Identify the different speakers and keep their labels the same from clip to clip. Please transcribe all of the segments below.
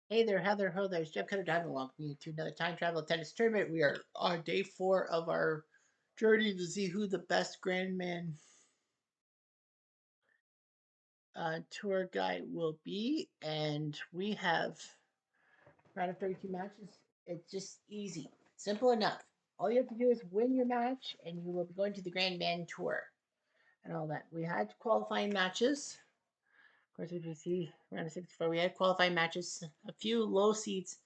Speaker 1: Hey there, Heather. Ho, there's Jeff Cutter driving along with me to another time travel tennis tournament. We are on day 4 of our journey to see who the best Grandman tour guy will be. And we have round of 32 matches. It's just easy, simple enough. All you have to do is win your match, and you will be going to the Grandman tour and all that. We had qualifying matches. Of course, we see round of 64. We had qualifying matches. A few low seeds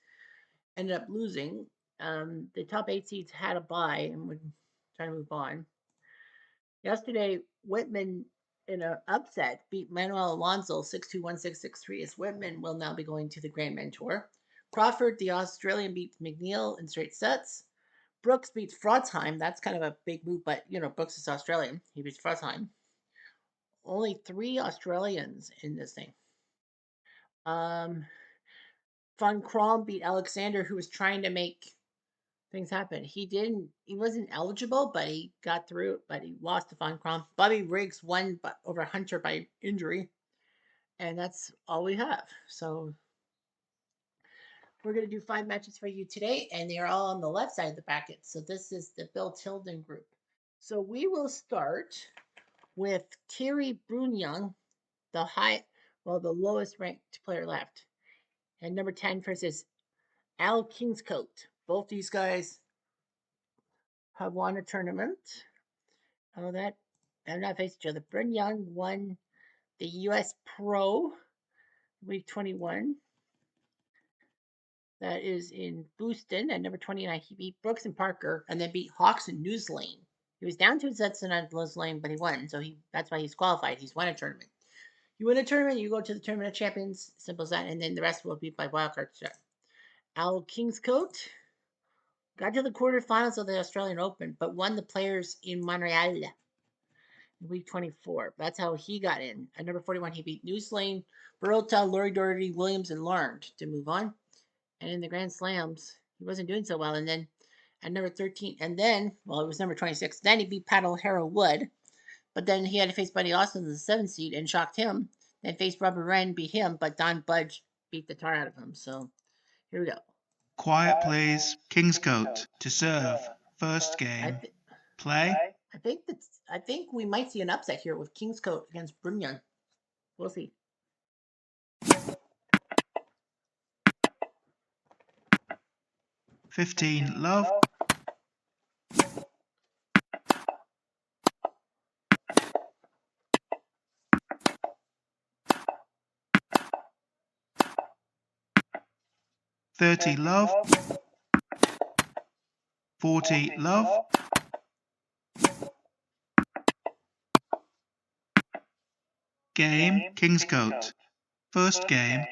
Speaker 1: ended up losing. The top 8 seeds had a bye and would try to move on. Yesterday, Whitman, in an upset, beat Manuel Alonso 6-2, 1-6, 6-3, as Whitman will now be going to the Grand Tour. Crawford, the Australian, beats McNeil in straight sets. Brooks beats Frotzheim. That's kind of a big move, but Brooks is Australian. He beats Frotzheim. Only 3 Australians in this thing. Von Krom beat Alexander, who was trying to make things happen. He wasn't eligible, but he got through, but he lost to Von Krom. Bobby Riggs won over Hunter by injury, and that's all we have. So we're going to do 5 matches for you today, and they're all on the left side of the bracket. So this is the Bill Tilden group. So we will start with Thierry Brugnon, the lowest ranked player left. And number 10 versus Al Kingscote. Both these guys have won a tournament. Oh, that have not faced each other. Brugnon won the U.S. Pro Week 21. That is in Booston at number 29. He beat Brooks and Parker and then beat Hawks and Newslane. He was down 2 sets on Newslane, but he won. So that's why he's qualified. He's won a tournament. You win a tournament, you go to the Tournament of Champions. Simple as that. And then the rest will be by wildcard start. Al Kingscote got to the quarterfinals of the Australian Open, but won the Players in Montreal week 24. That's how he got in. At number 41, he beat Newslane, Barotta, Laurie Doherty, Williams, and Larned to move on. And in the Grand Slams, he wasn't doing so well. And then at number 13, it was number 26. Then he beat Pat O'Hara Wood. But then he had to face Buddy Austin in the 7th seed and shocked him. Then faced Robert Wren, beat him, but Don Budge beat the tar out of him. So here we go.
Speaker 2: Quiet, please. Kingscote to serve. First game. Play.
Speaker 1: I think we might see an upset here with Kingscote against Brugnon. We'll see.
Speaker 2: 15 love. $30 love. 40 love. Game, Kingscote. First game.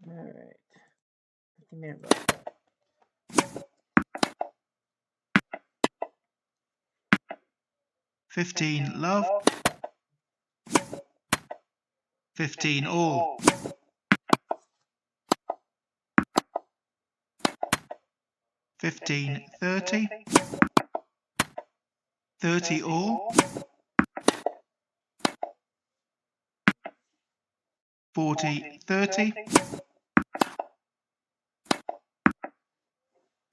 Speaker 1: All right. 50-minute roll.
Speaker 2: 15 love. 15 all. 15 30. 30 all. 40 30.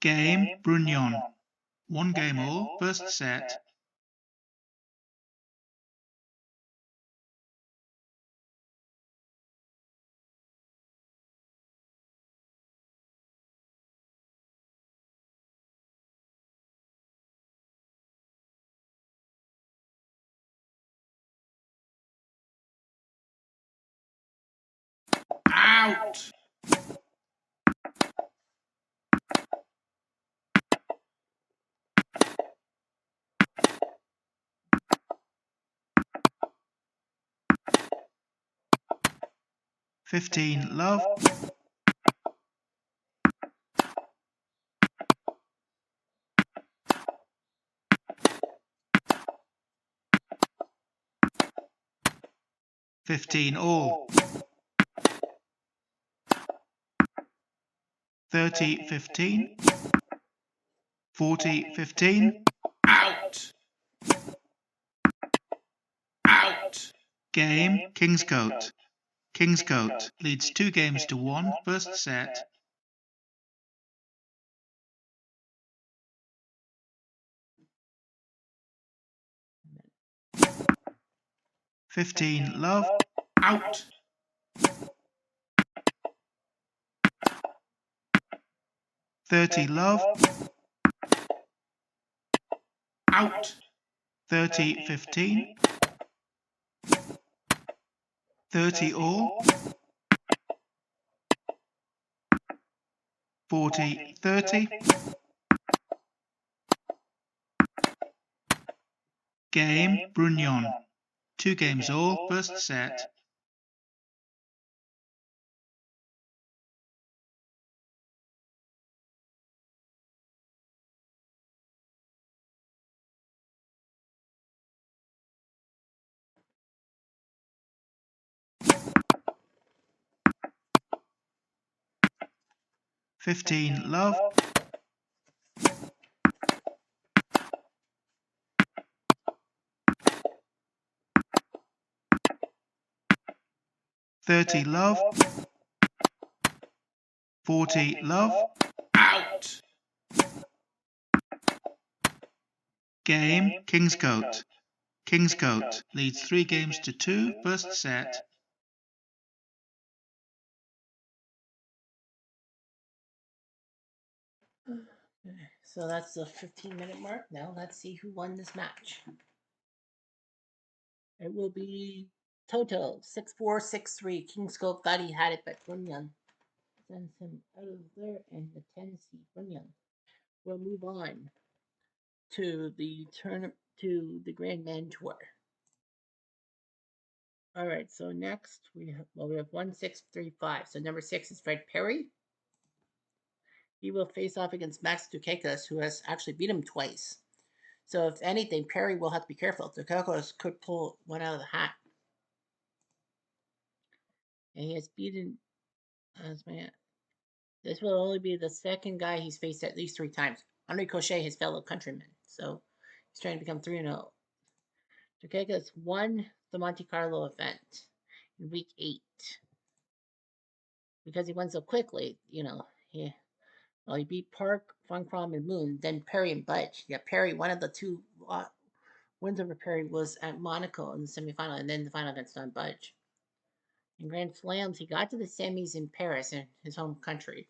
Speaker 2: Game, Brugnon. 1 game all, first set. Out! $15 love. 15 all. 30-15, 40-15,
Speaker 3: Out. Out.
Speaker 2: game, Kingscote. Kingscote leads 2-1 first set. 15-love,
Speaker 3: Out.
Speaker 2: 30-love,
Speaker 3: Out.
Speaker 2: 30-15, 30-all, 40-30, game, Brugnon. 2-all first set. 15-love, 30-love, 40-love,
Speaker 3: Out.
Speaker 2: game, Kingscote. Kingscote leads 3-2 first set.
Speaker 1: So that's the 15-minute mark. Now let's see who won this match. It will be Toto 6-4, 6-3. Kingscote thought he had it, but Bunyan sends him out of there, and the 10 seed Bunyan will move on to the Grand Man Tour. All right, so next we have 1-6-3-5. So number 6 is Fred Perry. He will face off against Max Dukakas, who has actually beat him twice. So if anything, Perry will have to be careful. Dukakas could pull one out of the hat. And he has beaten this will only be the second guy he's faced at least 3 times. Andre Cochet, his fellow countryman. So he's trying to become 3-0. Dukakas won the Monte Carlo event in week 8. Because he won so quickly, he beat Park, Von Crom, and Moon, then Perry and Budge. Yeah, Perry, one of the 2 wins over Perry was at Monaco in the semifinal, and then the final against Don Budge. In Grand Slams, he got to the semis in Paris, in his home country.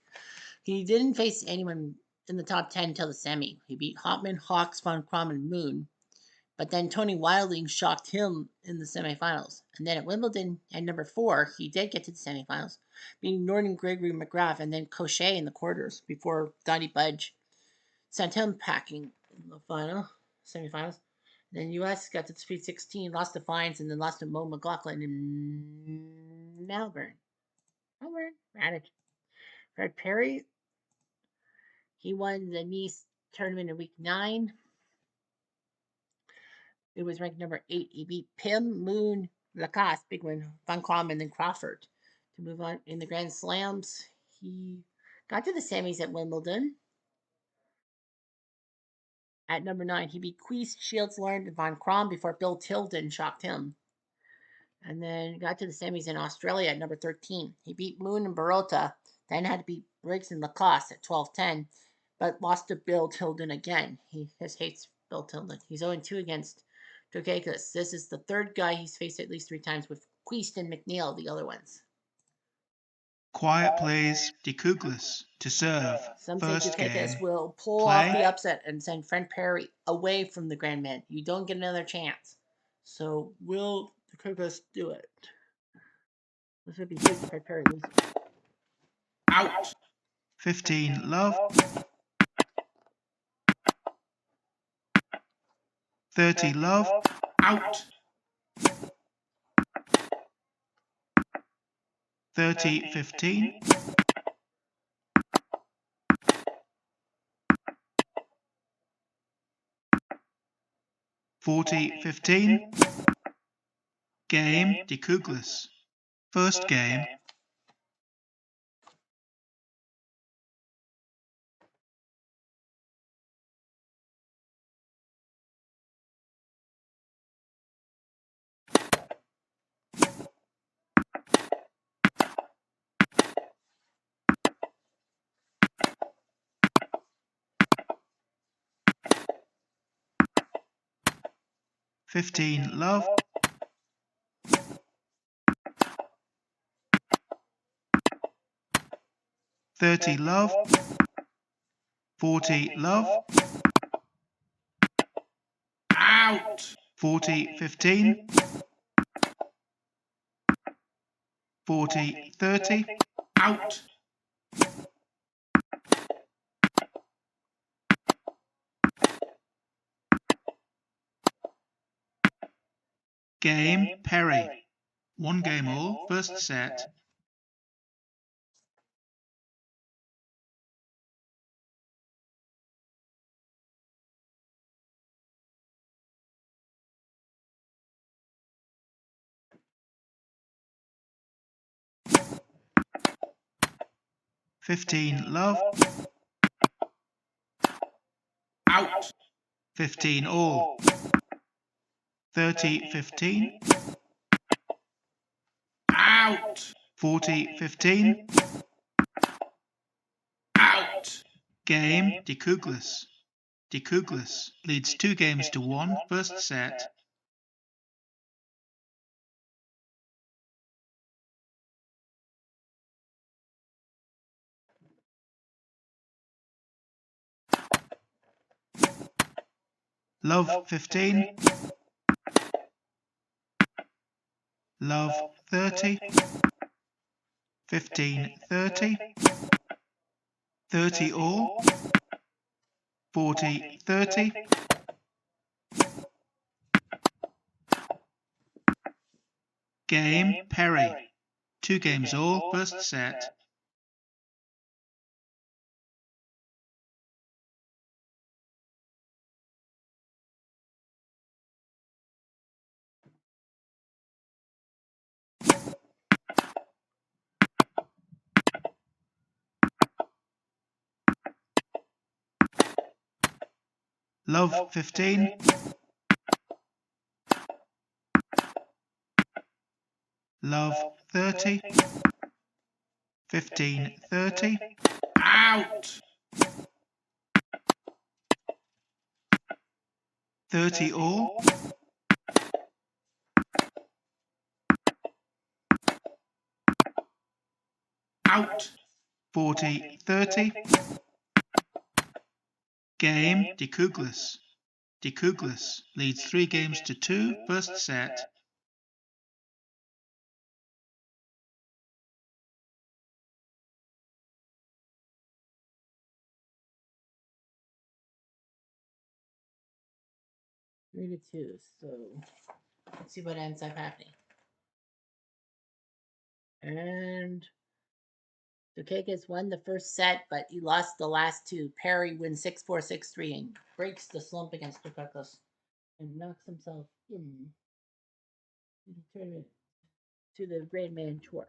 Speaker 1: He didn't face anyone in the top 10 until the semi. He beat Hopman, Hawks, Von Crom, and Moon. But then Tony Wilding shocked him in the semifinals. And then at Wimbledon, at number 4, he did get to the semifinals, beating Norton Gregory McGrath and then Cochet in the quarters before Donnie Budge sent him packing in the semifinals. Then U.S. got to the Sweet 16, lost to Fines, and then lost to Mo McLaughlin in Melbourne. Radich. Fred Perry, he won the Nice tournament in week 9. It was ranked number 8. He beat Pim, Moon, Lacoste, big win, Van Crom, and then Crawford to move on in the Grand Slams. He got to the semis at Wimbledon. At number 9, he beat Queese, Shields, Learned, and Von Crom before Bill Tilden shocked him. And then got to the semis in Australia at number 13. He beat Moon and Barota, then had to beat Briggs and Lacoste at 12-10, but lost to Bill Tilden again. He hates Bill Tilden. He's 0-2 against Dukakas. This is the 3rd guy he's faced at least 3 times, with Queest and McNeil the other ones.
Speaker 2: Quiet plays, Dukakas to serve.
Speaker 1: Some say
Speaker 2: First game.
Speaker 1: Dukakas will pull
Speaker 2: Play.
Speaker 1: off the upset and send Fred Perry away from the Grand Man. You don't get another chance. So will Dukakas do it? This would be huge for Fred Perry losing.
Speaker 3: Out.
Speaker 2: 15-love, 30-love,
Speaker 3: Out.
Speaker 2: 30-15, 40-15, game, Dukakas. First game. 15 love, 30 love, 40 love,
Speaker 3: Out.
Speaker 2: 40 15, 40 30,
Speaker 3: Out.
Speaker 2: game Perry. 1 game all, first set. $15 love,
Speaker 3: Out.
Speaker 2: 15 all, 30 15,
Speaker 3: Out.
Speaker 2: 40 15,
Speaker 3: Out.
Speaker 2: game De Kuglis. De Kuglis leads 2 games to 1, first set. Love 15, love 30, 15 30, 30 all, 40 30, game Perry. 2 games all, first set. Love 15, love 30, 15 30,
Speaker 3: Out.
Speaker 2: 30 all,
Speaker 3: Out.
Speaker 2: 40 30, game De Kuglis. De Kuglis leads 3 games to 2, first set.
Speaker 1: Three to two. So let's see what ends up happening. And Dukakis won the first set, but he lost the last two. Perry wins 6-4, 6-3, and breaks the slump against Dukakis and knocks himself in to the tournament, to the Great Man Tour.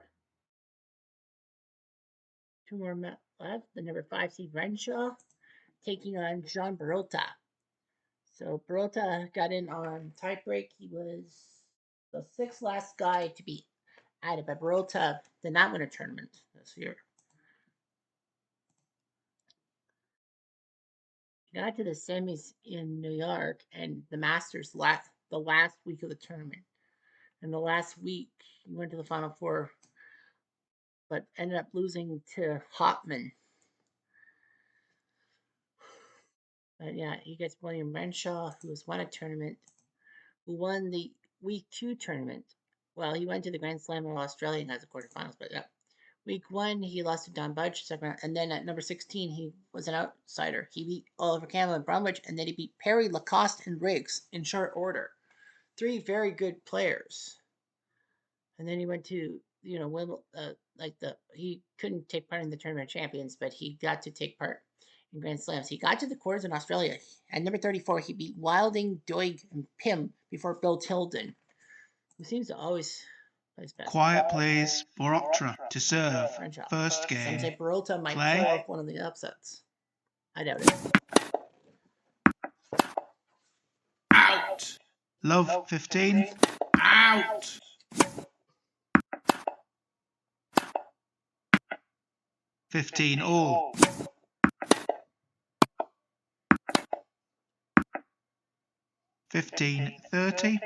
Speaker 1: 2 more left. The number 5 seed Renshaw taking on Jean Barota. So Barota got in on tiebreak. He was the 6th last guy to be added, but Barota did not win a tournament this year. He got to the semis in New York and the Masters the last week of the tournament. And the last week, he went to the Final Four, but ended up losing to Hopman. But yeah, he gets William Renshaw, who has won a tournament, who won the Week 2 tournament. Well, he went to the Grand Slam of Australia and has the quarterfinals, but yeah. Week 1, he lost to Don Budge, second round, and then at number 16, he was an outsider. He beat Oliver Campbell and Bromwich, and then he beat Perry, Lacoste, and Riggs in short order. 3 very good players. And then he went to, he couldn't take part in the Tournament of Champions, but he got to take part in Grand Slams. He got to the quarters in Australia. At number 34, he beat Wilding, Doig, and Pym before Bill Tilden, who seems to always play his best.
Speaker 2: Quiet please for Octra to serve, first
Speaker 1: Some
Speaker 2: game.
Speaker 1: say Barota might
Speaker 2: Play.
Speaker 1: pull off one of the upsets. I doubt it.
Speaker 3: Out.
Speaker 2: Love 15,
Speaker 3: Out.
Speaker 2: 15 all, 15-30.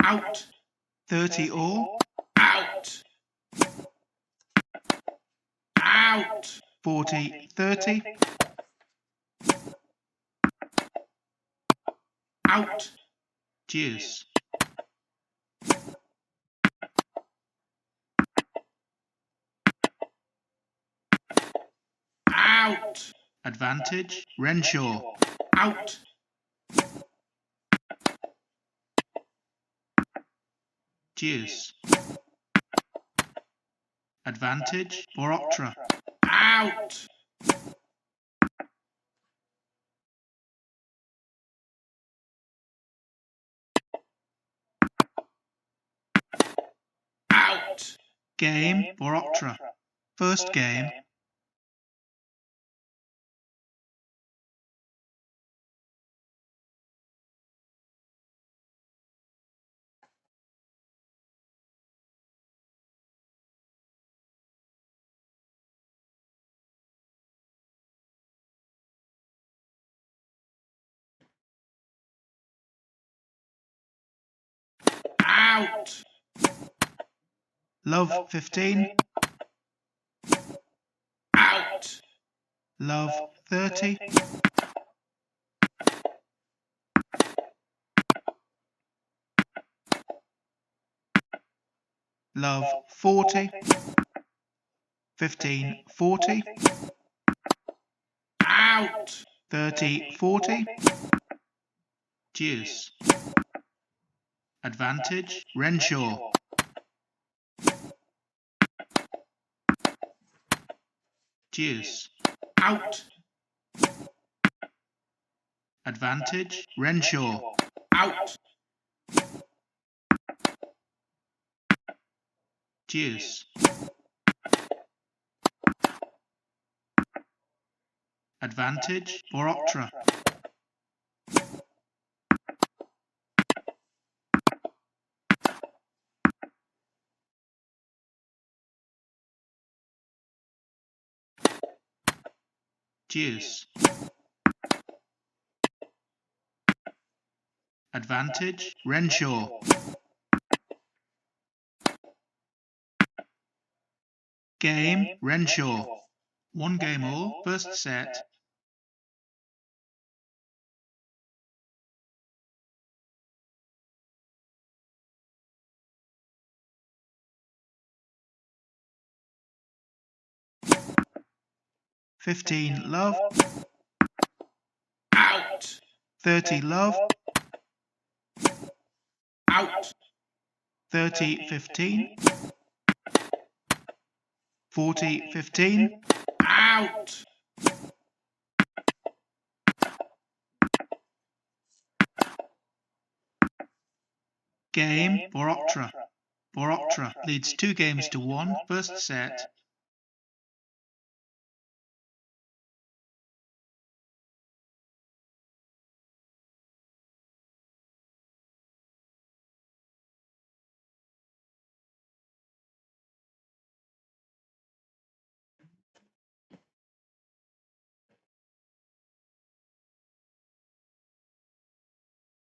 Speaker 3: Out.
Speaker 2: 30 all.
Speaker 3: Out. Out.
Speaker 2: 40-30.
Speaker 3: Out.
Speaker 2: Deuce.
Speaker 3: Out.
Speaker 2: Advantage. Renshaw.
Speaker 3: Out.
Speaker 2: Deuce. Advantage. Boroctra.
Speaker 3: Out. Out.
Speaker 2: Game. Boroctra. First game.
Speaker 3: Out.
Speaker 2: Love 15.
Speaker 3: Out.
Speaker 2: Love 30. Love 40. 15-40.
Speaker 3: Out.
Speaker 2: 30-40. Deuce. Advantage. Renshaw. Deuce.
Speaker 3: Out.
Speaker 2: Advantage. Renshaw.
Speaker 3: Out.
Speaker 2: Deuce. Advantage. Boroctra. Deuce. Advantage. Renshaw. Game. Renshaw. One game all. First set. $15 love.
Speaker 3: Out.
Speaker 2: $30 love.
Speaker 3: Out.
Speaker 2: $30-15. $40-15.
Speaker 3: Out.
Speaker 2: Game. Boroctra. Boroctra leads 2-1. First set.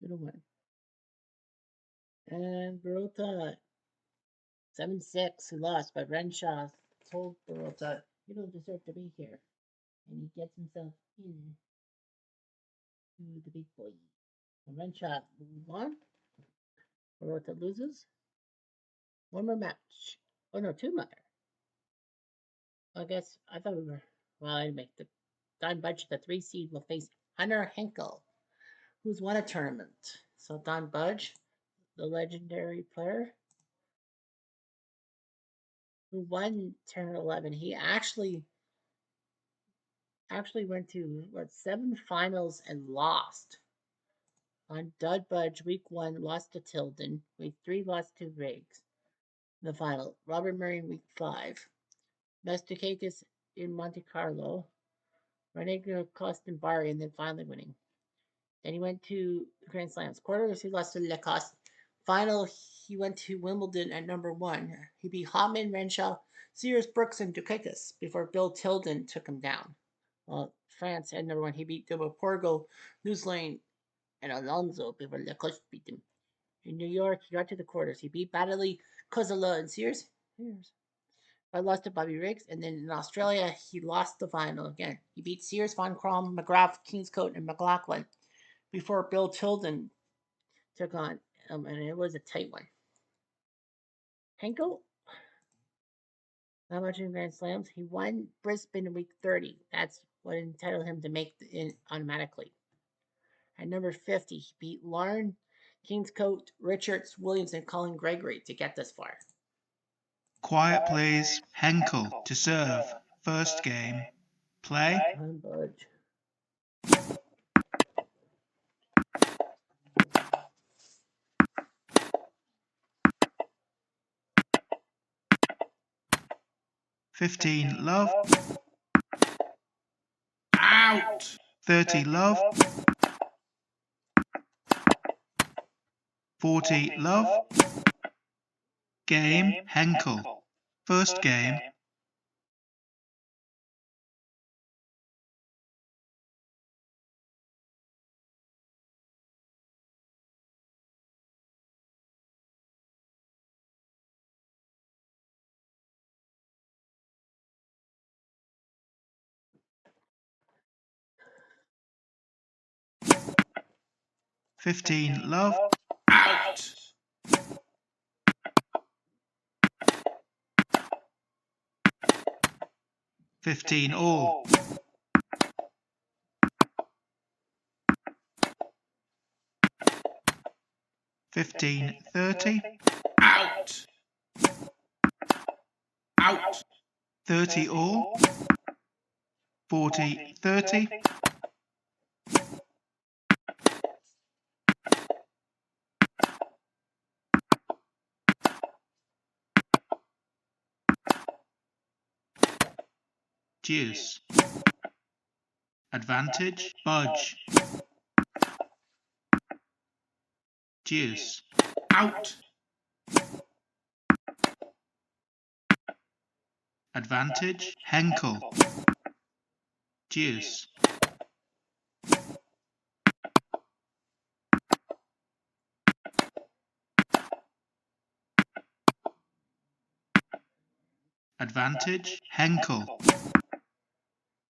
Speaker 1: Little one. And Barota 7-6, who lost, but Renshaw told Barota, "You don't deserve to be here." And he gets himself in to the big boy. And Renshaw moves on. Barota loses. One more match. Oh no, two more. I guess I thought we were. Well, anyway, the Don Budge, the 3 seed, will face Hunter Henkel, who's won a tournament. So Don Budge, the legendary player who won 10 or 11, he actually went to what 7 finals and lost. On Dud Budge, week 1 lost to Tilden, week 3 lost to Riggs. In the final, Robert Murray in week 5, Mestakakis in Monte Carlo, Renegro Cost in Bari, and then finally winning. Then he went to Grand Slams. Quarters, he lost to Lacoste. Final, he went to Wimbledon at number 1. He beat Hotman, Renshaw, Sears, Brooks, and Dukakis before Bill Tilden took him down. Well, France at number 1, he beat Porgo, Newslane, and Alonso before Lacoste beat him. In New York, he got to the quarters. He beat Baddeley, Kozala, and Sears. I lost to Bobby Riggs, and then in Australia, he lost the final again. He beat Sears, Von Crom, McGrath, Kingscote, and McLaughlin before Bill Tilden took on, and it was a tight one. Henkel, not much in Grand Slams. He won Brisbane in week 30. That's what entitled him to make it automatically. At number 50, he beat Lauren, Kingscote, Richards, Williams, and Colin Gregory to get this far.
Speaker 2: Quiet, please. Henkel to serve. First game. Play.
Speaker 1: Budge.
Speaker 2: Love.
Speaker 3: Out.
Speaker 2: 30 love. 40 love. Game. Henkel. First game. Love.
Speaker 3: Out.
Speaker 2: 15 all. 30.
Speaker 3: Out. Out.
Speaker 2: 30 all. 40 30. Deuce. Advantage. Budge. Deuce.
Speaker 3: Out.
Speaker 2: Advantage. Henkel. Deuce. Advantage. Henkel.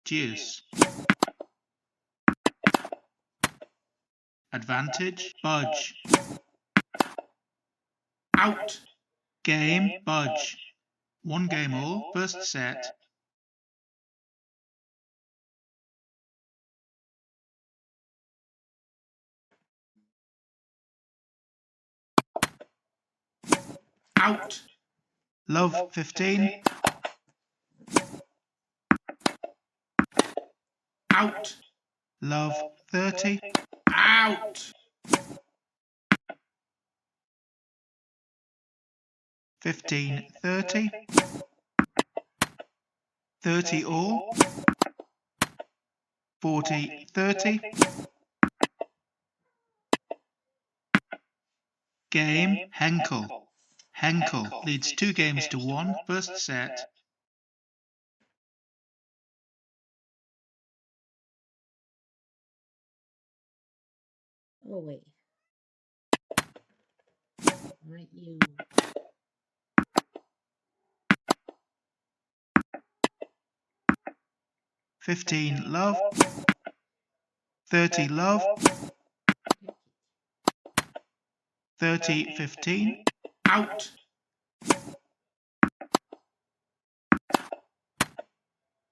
Speaker 2: Deuce. Advantage. Budge.
Speaker 3: Out.
Speaker 2: Game. Budge. One game all. First set.
Speaker 3: Out.
Speaker 2: Love 15.
Speaker 3: Out.
Speaker 2: Love 30.
Speaker 3: Out.
Speaker 2: 30. 30 all. 40 30. Game. Henkel. Henkel leads 2 games to 1. First set.
Speaker 1: Oh, wait. Not you.
Speaker 2: 15 love. 30 love. 30 15.
Speaker 3: Out.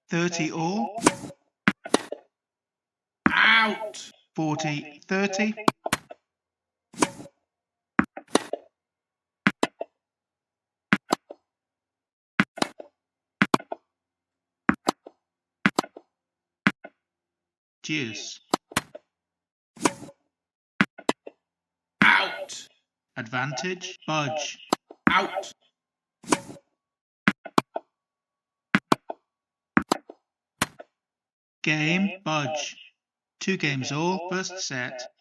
Speaker 2: 30 all.
Speaker 3: Out.
Speaker 2: 40 30. Deuce.
Speaker 3: Out.
Speaker 2: Advantage. Budge.
Speaker 3: Out.
Speaker 2: Game. Budge. 2 games all. First set.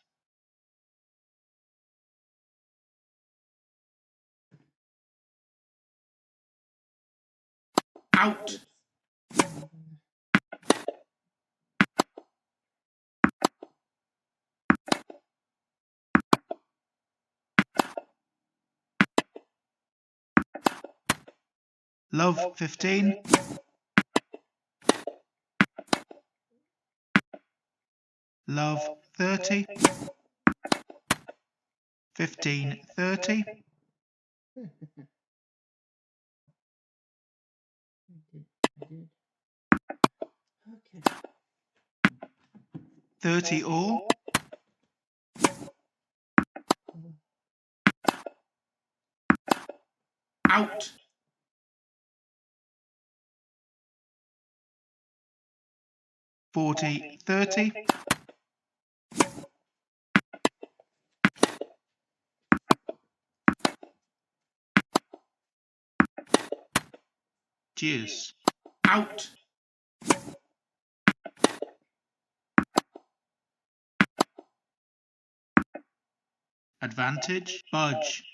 Speaker 3: Out.
Speaker 2: Love 15. Love 30. 15 30.
Speaker 1: Okay.
Speaker 2: 30 all.
Speaker 3: Out.
Speaker 2: 40 30. Deuce.
Speaker 3: Out.
Speaker 2: Advantage. Budge.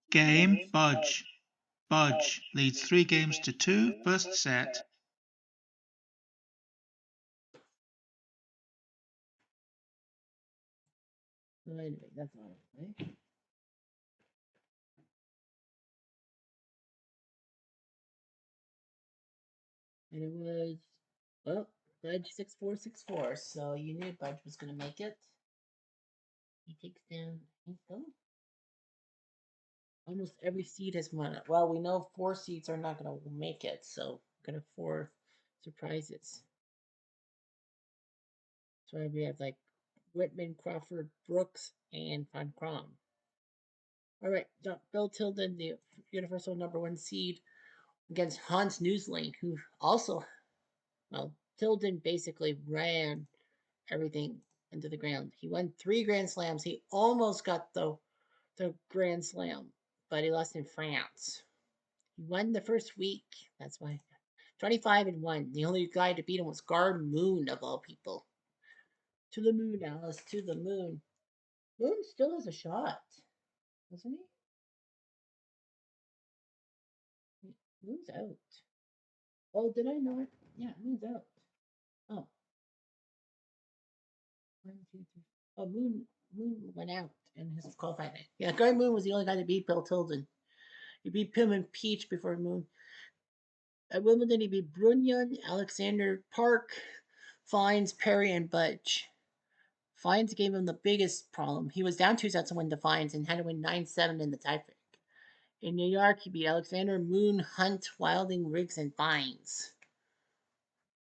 Speaker 2: Game. Budge. Budge leads 3 games to 2. First set.
Speaker 1: So anyway, that's all right. And it was, well, Budge 6464. So you knew Budge was going to make it. He takes down, almost every seed has won it. Well, we know 4 seeds are not going to make it, so we're going to 4 surprises. So we have like Whitman, Crawford, Brooks, and Von Crom. All right, Bill Tilden, the universal #1 seed, against Hans Newslane, who also, well, Tilden basically ran everything into the ground. He won 3 Grand Slams. He almost got the Grand Slam, but he lost in France. He won the first week. That's why 25-1. The only guy to beat him was Gar Moon, of all people. To the moon, Alice. To the moon. Moon still has a shot, doesn't he? Moon's out. Oh, did I not? Yeah, Moon's out. Oh, 1, 2, 3. Oh, Moon went out and has qualified. Yeah, Gar Moon was the only guy to beat Bill Tilden. He beat Pim and Peach before Moon. At Wimbledon, he beat Brunyon, Alexander Park, Fines, Perry, and Budge. Fines gave him the biggest problem. He was down 2 sets to win to Fines and had to win 9-7 in the tiebreak. In New York, he beat Alexander, Moon, Hunt, Wilding, Riggs, and Fines.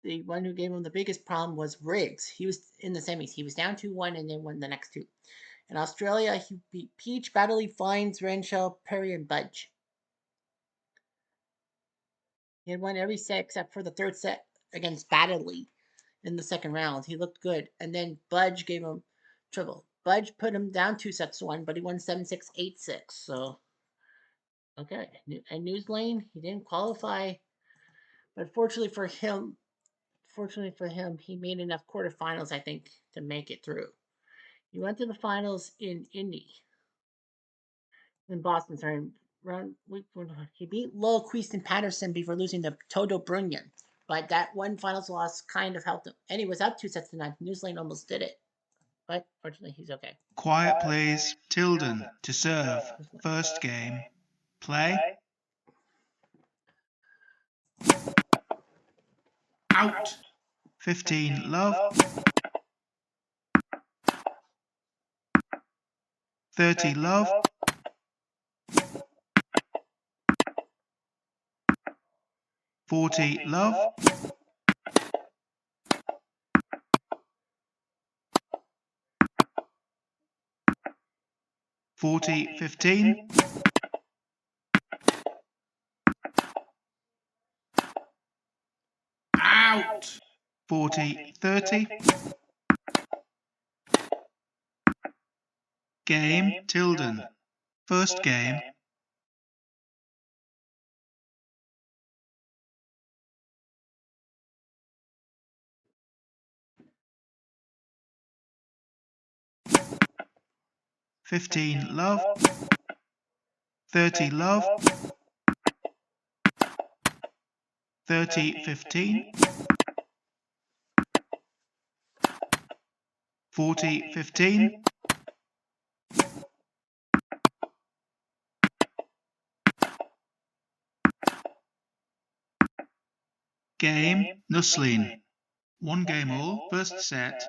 Speaker 1: The one who gave him the biggest problem was Riggs. He was in the semis. He was down 2-1 and then won the next 2. In Australia, he beat Peach, Baddeley, Fines, Renshaw, Perry, and Budge. He had won every set except for the third set against Baddeley in the second round. He looked good. And then Budge gave him trouble. Budge put him down 2-1, but he won 7-6, 8-6. So, okay. And Newslane, he didn't qualify. But fortunately for him, he made enough quarterfinals, I think, to make it through. He went to the finals in Boston, sorry, round week. He beat Lilquist and Patterson before losing to Toto Brunyon. But that one finals loss kind of helped him. And he was up 2-9. Newslane almost did it. But fortunately, he's okay.
Speaker 2: Quiet plays. Tilden to serve. First game. Play.
Speaker 3: Out.
Speaker 2: 15 love. 30 love. 40 love. 40 15.
Speaker 3: Out.
Speaker 2: 40 30. Game. Tilden. First game. 15 love, 30 love, 30 15, 40 15, game, Nuslin. One game all, first set.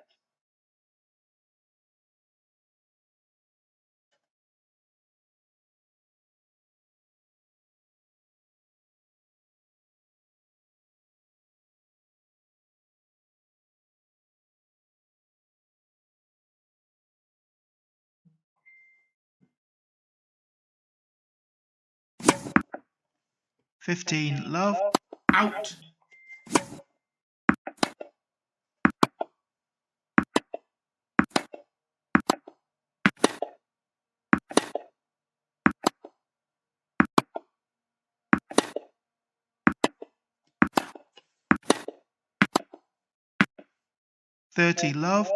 Speaker 2: Fifteen love,
Speaker 3: out,
Speaker 2: 30 love,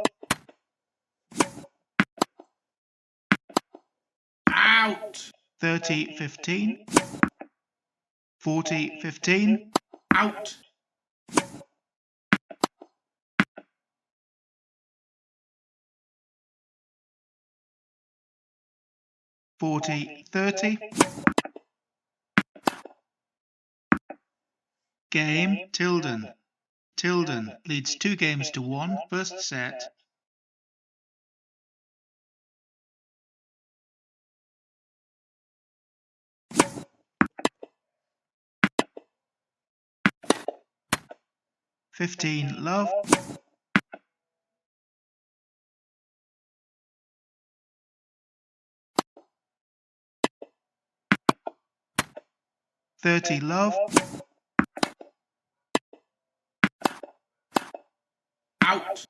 Speaker 3: out,
Speaker 2: 30 15, 40 15,
Speaker 3: out,
Speaker 2: 40 30, game, Tilden. Tilden leads 2 games to 1, first set. Fifteen love, 30 love,
Speaker 3: out,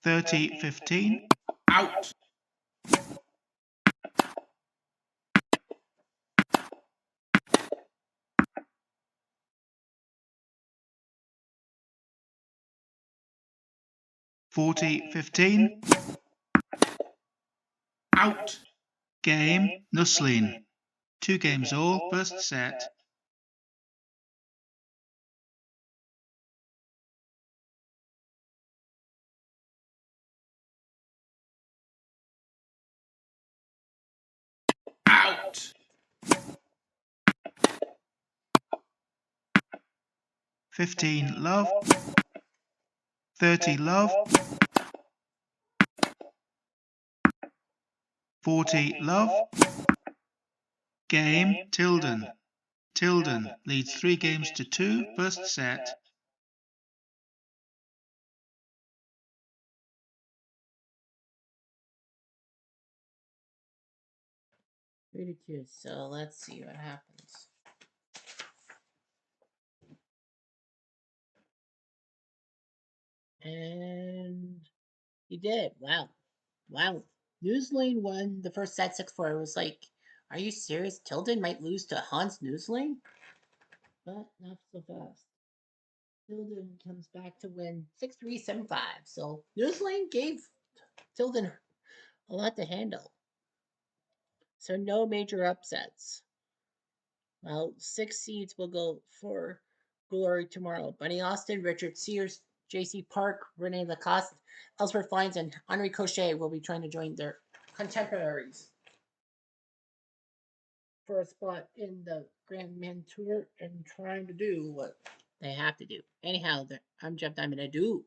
Speaker 2: 30 15,
Speaker 3: out,
Speaker 2: 40 15,
Speaker 3: out,
Speaker 2: game, Nuslin. 2 games all, first set.
Speaker 3: out,
Speaker 2: 15 love, 30 love, 40 love, game, Tilden. Tilden leads 3 games to 2, first set.
Speaker 1: Pretty cute. So let's see what happens. And he did. Wow. Wow. Newslane won the first set 6-4. It was like, are you serious? Tilden might lose to Hans Newslane? But not so fast. Tilden comes back to win 6-3, 7-5. So Newslane gave Tilden a lot to handle. So no major upsets. Well, 6 seeds will go for glory tomorrow. Bunny Austin, Richard Sears, J.C. Park, Rene Lacoste, Ellsworth Fines, and Henri Cochet will be trying to join their contemporaries for a spot in the Grand Man Tour and trying to do what they have to do. Anyhow, I'm Jeff Diamond. I do.